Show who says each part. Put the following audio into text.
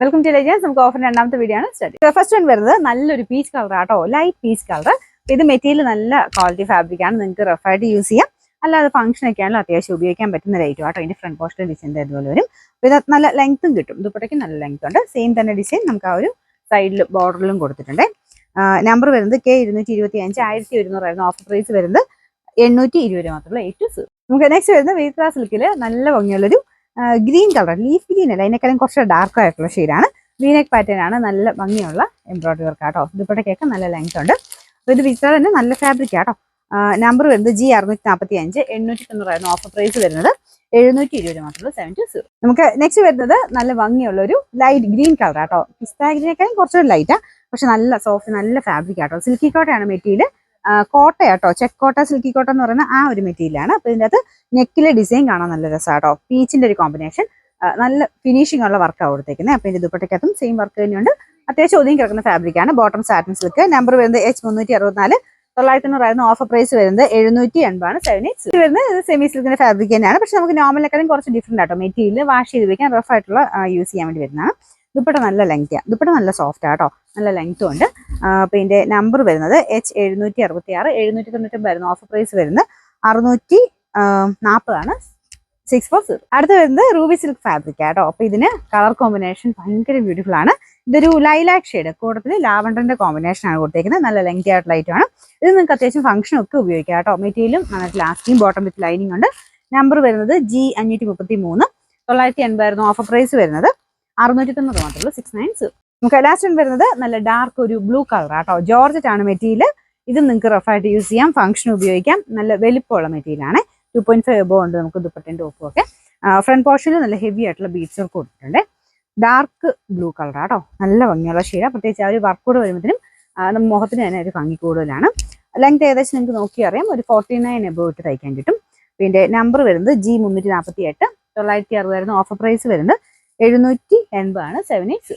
Speaker 1: Welcome to legends. നമുക്ക് offer രണ്ടാമത്തെ video ആണ് സ്റ്റാർട്ട്. ഫസ്റ്റ് വൺ വരുന്നത് നല്ലൊരു പീച്ച് കളർ ആട്ടോ, ലൈറ്റ് പീച്ച് കളർ. ഇത് മെറ്റീരിയൽ നല്ല ക്വാളിറ്റി ഫാബ്രിക് ആണ്, നിങ്ങൾക്ക് റഫായിട്ട് യൂസ് ചെയ്യാം. അല്ലാതെ ഫംഗ്ഷൻ ഒക്കെ ആണെങ്കിലും അത്യാവശ്യം ഉപയോഗിക്കാൻ പറ്റുന്ന റേറ്റും ആട്ടോ. ഇതിന്റെ ഫ്രണ്ട് പോർഷൻ ഡിസൈൻ അതുപോലെ വരും. ഇത് നല്ല ലെങ്ത്തും കിട്ടും, ദുപ്പട്ടയ്ക്ക് നല്ല ലെങ്ത് ഉണ്ട്. സെയിം തന്നെ ഡിസൈൻ നമുക്ക് ആ ഒരു സൈഡിൽ ബോർഡറിലും കൊടുത്തിട്ടുണ്ട്. നമ്പർ വരുന്നത് K225 1100 ആയിരുന്നു. ഓഫർ പ്രൈസ് വരുന്നത് 820 രൂപ മാത്രമേ. 8 നമുക്ക് നെക്സ്റ്റ് വരുന്നത് വീത്ര സിൽക്കിൽ നല്ല ഭംഗിയുള്ളൊരു ഗ്രീൻ കളർ, ലീഫ് ഗ്രീൻ അല്ല, അതിനേക്കാളും കുറച്ച് ഡാർക്ക് ആയിട്ടുള്ള ഷെയ്ഡാണ്. വീനെക്ക് പാറ്റേൺ ആണ്, നല്ല ഭംഗിയുള്ള എംബ്രോയിഡറി വർക്ക് ആട്ടോ. ദുപ്പട്ടയ്ക്കൊക്കെ നല്ല ലെങ്ത് ഉണ്ട്. അപ്പോൾ ഇത് വിത്ര തന്നെ നല്ല ഫാബ്രിക് ആട്ടോ. നമ്പർ വരുന്നത് G645 890 ആയിരുന്നു. ഓഫർ പ്രൈസ് വരുന്നത് 720 രൂപ മാത്രമേ. 720. നമുക്ക് നെക്സ്റ്റ് വരുന്നത് നല്ല ഭംഗിയുള്ള ഒരു ലൈറ്റ് ഗ്രീൻ കളർ ആട്ടോ. പിസ്ത ഗ്രീനേക്കാളും കുറച്ചൊരു ലൈറ്റാ, പക്ഷെ നല്ല സോഫ്റ്റ്, നല്ല ഫാബ്രിക് ആട്ടോ. സിൽക്കി കോട്ടയാണ് മെറ്റീരിയൽ. കോട്ടയാട്ടോ, ചെക്ക് കോട്ട, സിൽക്കി കോട്ട എന്ന് പറയുന്ന ആ ഒരു മെറ്റീരിയലാണ്. അപ്പോൾ ഇതിൻ്റെ അകത്ത് നെക്കിലെ ഡിസൈൻ കാണാൻ നല്ല രസമാട്ടോ. പീച്ചിന്റെ ഒരു കോമ്പിനേഷൻ, നല്ല ഫിനിഷിംഗ് ഉള്ള വർക്കാണ് കൊടുത്തേക്കുന്നത്. അപ്പോൾ ഇതിന്റെ ദുപ്പട്ടയ്ക്കകത്തും സെയിം വർക്ക് തന്നെയുണ്ട്. അത്യാവശ്യം ഒതുങ്ങി കിടക്കുന്ന ഫാബ്രിക്കാണ്. Bottom satin silk. നമ്പർ വരുന്നത് H364 900 ആയിരുന്നു. ഓഫർ പ്രൈസ് വരുന്നത് 780 ആണ്. 780 വരുന്നത് സെമി സിൽക്കിന്റെ ഫാബ്രിക് തന്നെയാണ്, പക്ഷെ നമുക്ക് നോർമലിനെക്കാളും കുറച്ച് ഡിഫറെന്റ് ആട്ടോ. മെറ്റീരിയൽ വാഷ് ചെയ്ത് വെക്കാൻ റഫ് ആയിട്ടുള്ള യൂസ് ചെയ്യാൻ വേണ്ടി വരുന്നതാണ്. ദുപ്പട്ട നല്ല ലെങ്ത്താണ്, ദുപ്പട്ട നല്ല സോഫ്റ്റ് ആട്ടോ, നല്ല ലെങ്ത്തും ഉണ്ട്. അപ്പോൾ ഇതിന്റെ നമ്പർ വരുന്നത് H766 799 ആയിരുന്നു. ഓഫർ പ്രൈസ് വരുന്നത് 640 ആണ്. 640. അടുത്ത് വരുന്നത് റൂബി സിൽക്ക് ഫാബ്രിക് ആട്ടോ. അപ്പൊ ഇതിന് കളർ കോമ്പിനേഷൻ ഭയങ്കര ബ്യൂട്ടിഫുൾ ആണ്. ഇതൊരു ലൈലാക്ക് ഷെയ്ഡ്, കൂട്ടത്തിൽ ലാവണ്ടറിന്റെ കോമ്പിനേഷൻ ആണ് കൊടുത്തേക്കുന്നത്. നല്ല ലെങ്തി ആയിട്ടുള്ള ലൈറ്റ് ആണ്. ഇത് നിങ്ങൾക്ക് അത്യാവശ്യം ഫംഗ്ഷൻ ഒക്കെ ഉപയോഗിക്കാം കേട്ടോ. മെറ്റീരിയലും നന്നായിട്ട് ലാസ്റ്റിംഗ്, ബോട്ടം വിത്ത് ലൈനിങ് ഉണ്ട്. നമ്പർ വരുന്നത് G533 980 ആയിരുന്നു. ഓഫർ പ്രൈസ് വരുന്നത് 690 മാത്രമേ. 690. നമുക്ക് ലാസ്റ്റ് വരുന്നത് നല്ല ഡാർക്ക് ഒരു ബ്ലൂ കളർ ആട്ടോ. ജോർജറ്റ് ആണ് മെറ്റീരിയൽ. ഇത് നിങ്ങൾക്ക് റഫായിട്ട് യൂസ് ചെയ്യാം, ഫംഗ്ഷൻ ഉപയോഗിക്കാം. നല്ല വലിപ്പമുള്ള മെറ്റീരിയൽ ആണ്. 2.5 എബോ ഉണ്ട് നമുക്ക് ദുപ്പട്ടേന്റെ ടോപ്പും ഒക്കെ. ഫ്രണ്ട് പോർഷനിൽ നല്ല ഹെവി ആയിട്ടുള്ള ബീഡ്സ് വർക്ക് കൊടുത്തിട്ടുണ്ട്. ഡാർക്ക് ബ്ലൂ കളർ ആട്ടോ, നല്ല ഭംഗിയുള്ള ഷെയ്ഡാണ്. പ്രത്യേകിച്ച് ആ ഒരു വർക്ക് കൂടെ വരുമ്പോഴത്തേനും നമ്മുടെ മുഖത്തിന് തന്നെ ഒരു ഭംഗി കൂടുതലാണ്. ലെങ്ത് ഏകദേശം നിങ്ങൾക്ക് നോക്കി അറിയാം, ഒരു 49 എബോ ഇട്ട് തയ്ക്കാൻ കിട്ടും. പിന്നെ നമ്പർ വരുന്നത് G348 960 ആയിരുന്നു. ഓഫർ പ്രൈസ് വരുന്നത് 780 ആണ്. 780.